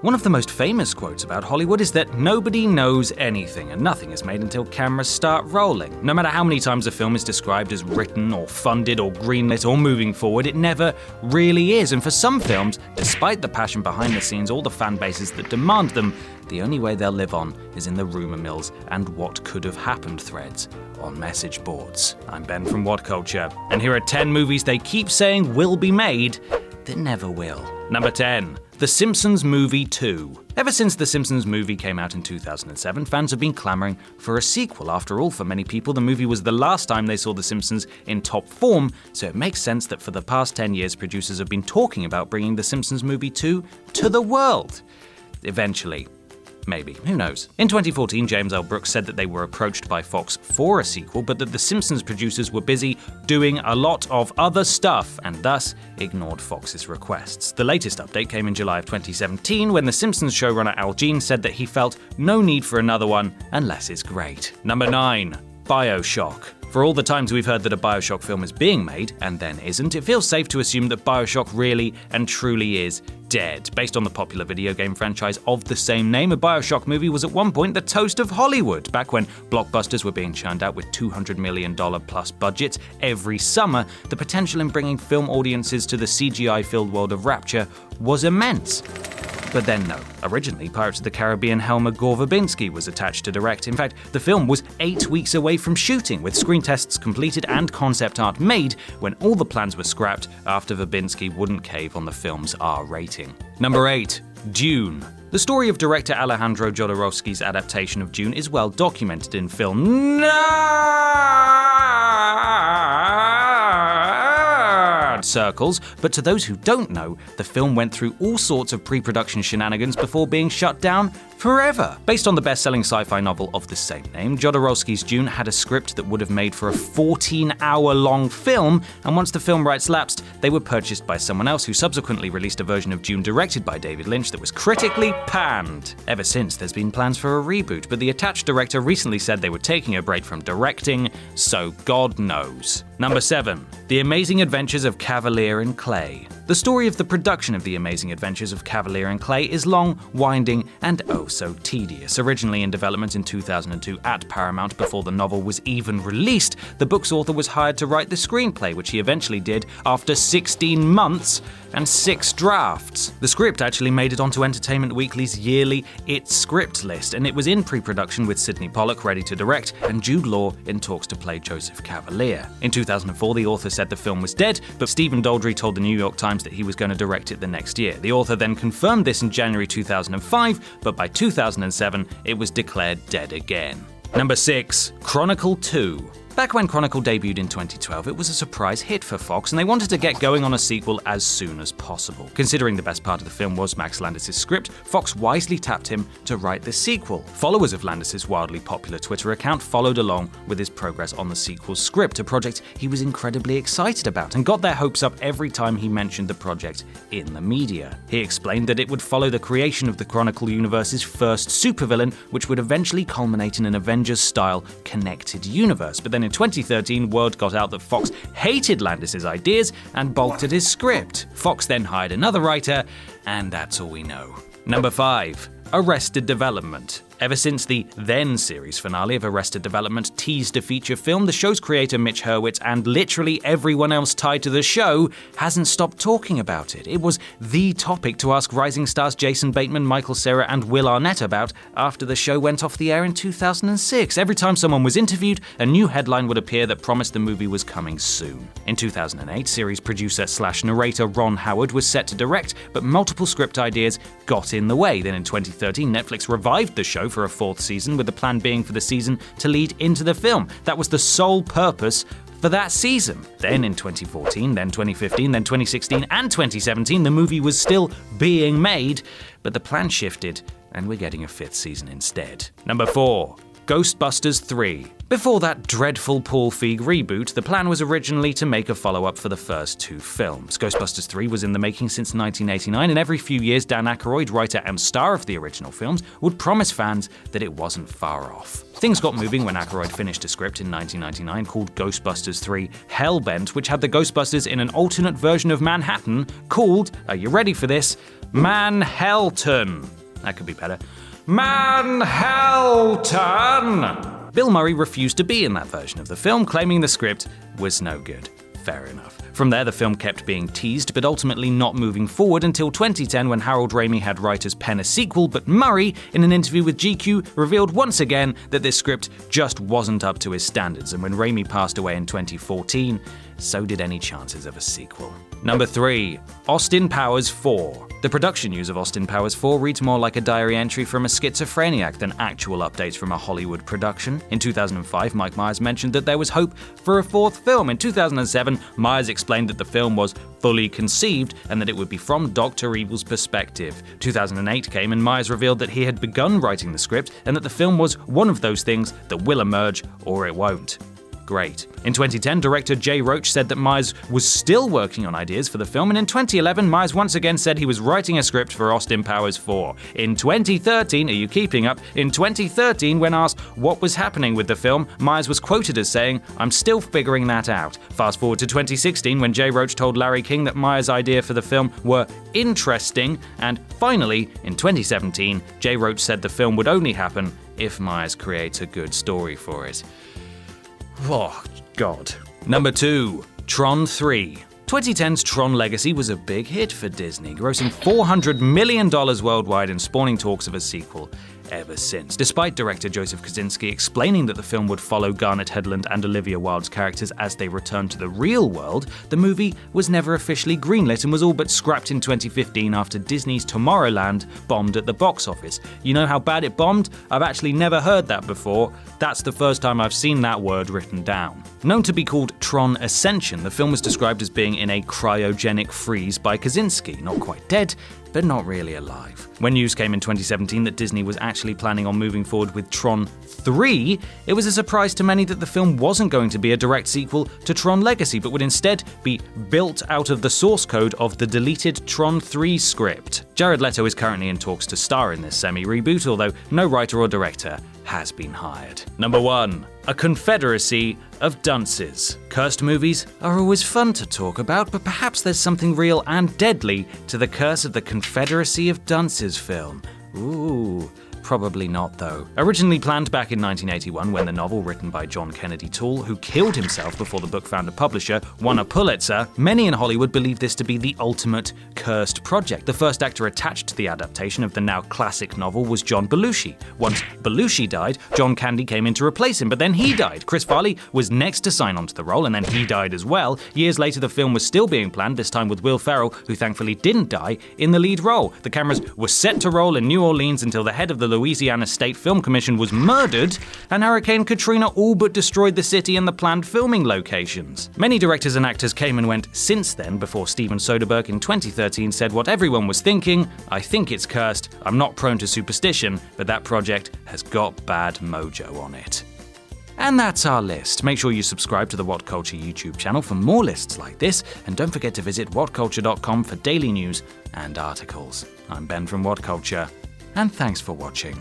One of the most famous quotes about Hollywood is that nobody knows anything and nothing is made until cameras start rolling. No matter how many times a film is described as written or funded or greenlit or moving forward, it never really is. And for some films, despite the passion behind the scenes, all the fan bases that demand them, the only way they'll live on is in the rumour mills and what could have happened threads on message boards. I'm Ben from Whatculture, and here are 10 movies they keep saying will be made that never will. Number 10. The Simpsons Movie 2. Ever since The Simpsons Movie came out in 2007, fans have been clamoring for a sequel. After all, for many people, the movie was the last time they saw The Simpsons in top form, so it makes sense that for the past 10 years, producers have been talking about bringing The Simpsons Movie 2 to the world. Eventually. Maybe, who knows? In 2014, James L. Brooks said that they were approached by Fox for a sequel, but that The Simpsons producers were busy doing a lot of other stuff, and thus ignored Fox's requests. The latest update came in July of 2017, when The Simpsons showrunner Al Jean said that he felt no need for another one unless it's great. Number 9. Bioshock. For all the times we've heard that a Bioshock film is being made, and then isn't, it feels safe to assume that Bioshock really and truly is dead. Based on the popular video game franchise of the same name, a Bioshock movie was at one point the toast of Hollywood. Back when blockbusters were being churned out with $200 million plus budgets every summer, the potential in bringing film audiences to the CGI-filled world of Rapture was immense. But then no. Originally, Pirates of the Caribbean Helmer Gore Verbinski was attached to direct. In fact, the film was 8 weeks away from shooting, with screen tests completed and concept art made, when all the plans were scrapped after Verbinski wouldn't cave on the film's R rating. Number 8. Dune. The story of director Alejandro Jodorowsky's adaptation of Dune is well documented in film circles, but to those who don't know, the film went through all sorts of pre-production shenanigans before being shut down forever. Based on the best-selling sci-fi novel of the same name, Jodorowsky's Dune had a script that would have made for a 14-hour-long film, and once the film rights lapsed, they were purchased by someone else who subsequently released a version of Dune directed by David Lynch that was critically panned. Ever since, there's been plans for a reboot, but the attached director recently said they were taking a break from directing, so God knows. Number 7. The Amazing Adventures of Kavalier and Clay. The story of the production of The Amazing Adventures of Kavalier and Clay is long, winding, and oh so tedious. Originally in development in 2002 at Paramount before the novel was even released, the book's author was hired to write the screenplay, which he eventually did after 16 months and 6 drafts. The script actually made it onto Entertainment Weekly's yearly It Script list, and it was in pre-production with Sidney Pollack ready to direct and Jude Law in talks to play Joseph Kavalier. In 2004, the author said the film was dead, but Stephen Daldry told the New York Times that he was going to direct it the next year. The author then confirmed this in January 2005, but by 2007, it was declared dead again. Number 6. Chronicle 2. Back when Chronicle debuted in 2012, it was a surprise hit for Fox, and they wanted to get going on a sequel as soon as possible. Considering the best part of the film was Max Landis' script, Fox wisely tapped him to write the sequel. Followers of Landis' wildly popular Twitter account followed along with his progress on the sequel's script, a project he was incredibly excited about, and got their hopes up every time he mentioned the project in the media. He explained that it would follow the creation of the Chronicle universe's first supervillain, which would eventually culminate in an Avengers-style connected universe. But then in 2013, word got out that Fox hated Landis' ideas and balked at his script. Fox then hired another writer, and that's all we know. Number 5. Arrested Development. Ever since the then series finale of Arrested Development teased a feature film, the show's creator Mitch Hurwitz and literally everyone else tied to the show hasn't stopped talking about it. It was the topic to ask rising stars Jason Bateman, Michael Cera, and Will Arnett about after the show went off the air in 2006. Every time someone was interviewed, a new headline would appear that promised the movie was coming soon. In 2008, series producer/narrator Ron Howard was set to direct, but multiple script ideas got in the way. Then in 2013, Netflix revived the show for a 4th season, with the plan being for the season to lead into the film. That was the sole purpose for that season. Then in 2014, then 2015, then 2016, and 2017, the movie was still being made, but the plan shifted, and we're getting a 5th season instead. Number 4. Ghostbusters III. Before that dreadful Paul Feig reboot, the plan was originally to make a follow-up for the first 2 films. Ghostbusters 3 was in the making since 1989, and every few years Dan Aykroyd, writer and star of the original films, would promise fans that it wasn't far off. Things got moving when Aykroyd finished a script in 1999 called Ghostbusters 3 Hellbent, which had the Ghostbusters in an alternate version of Manhattan called, are you ready for this, Manhelton. That could be better. Manhattan! Bill Murray refused to be in that version of the film, claiming the script was no good. Fair enough. From there, the film kept being teased, but ultimately not moving forward until 2010 when Harold Ramis had writers pen a sequel, but Murray, in an interview with GQ, revealed once again that this script just wasn't up to his standards, and when Ramis passed away in 2014, so did any chances of a sequel. Number 3. Austin Powers 4. The production news of Austin Powers 4 reads more like a diary entry from a schizophreniac than actual updates from a Hollywood production. In 2005, Mike Myers mentioned that there was hope for a fourth film. In 2007, Myers explained that the film was fully conceived and that it would be from Dr. Evil's perspective. 2008 came and Myers revealed that he had begun writing the script and that the film was one of those things that will emerge or it won't. Great. In 2010, director Jay Roach said that Myers was still working on ideas for the film, and in 2011, Myers once again said he was writing a script for Austin Powers 4. In 2013, are you keeping up? In 2013, when asked what was happening with the film, Myers was quoted as saying, "I'm still figuring that out." Fast forward to 2016, when Jay Roach told Larry King that Myers' idea for the film were interesting, and finally, in 2017, Jay Roach said the film would only happen if Myers creates a good story for it. Oh, God. Number 2. Tron 3. 2010's Tron Legacy was a big hit for Disney, grossing $400 million worldwide and spawning talks of a sequel ever since. Despite director Joseph Kosinski explaining that the film would follow Garnet Hedlund and Olivia Wilde's characters as they returned to the real world, the movie was never officially greenlit and was all but scrapped in 2015 after Disney's Tomorrowland bombed at the box office. You know how bad it bombed? I've actually never heard that before. That's the first time I've seen that word written down. Known to be called Tron Ascension, the film was described as being in a cryogenic freeze by Kosinski, not quite dead, but not really alive. When news came in 2017 that Disney was actually planning on moving forward with Tron 3, it was a surprise to many that the film wasn't going to be a direct sequel to Tron Legacy, but would instead be built out of the source code of the deleted Tron 3 script. Jared Leto is currently in talks to star in this semi-reboot, although no writer or director has been hired. Number 1. A Confederacy of Dunces. Cursed movies are always fun to talk about, but perhaps there's something real and deadly to the curse of the Confederacy of Dunces film. Ooh. Probably not, though. Originally planned back in 1981 when the novel, written by John Kennedy Toole, who killed himself before the book found a publisher, won a Pulitzer, many in Hollywood believed this to be the ultimate cursed project. The first actor attached to the adaptation of the now classic novel was John Belushi. Once Belushi died, John Candy came in to replace him, but then he died. Chris Farley was next to sign on to the role, and then he died as well. Years later, the film was still being planned, this time with Will Ferrell, who thankfully didn't die, in the lead role. The cameras were set to roll in New Orleans until the head of the Louisiana State Film Commission was murdered, and Hurricane Katrina all but destroyed the city and the planned filming locations. Many directors and actors came and went since then, before Steven Soderbergh in 2013 said what everyone was thinking: "I think it's cursed, I'm not prone to superstition, but that project has got bad mojo on it." And that's our list. Make sure you subscribe to the Whatculture YouTube channel for more lists like this, and don't forget to visit whatculture.com for daily news and articles. I'm Ben from Whatculture, and thanks for watching.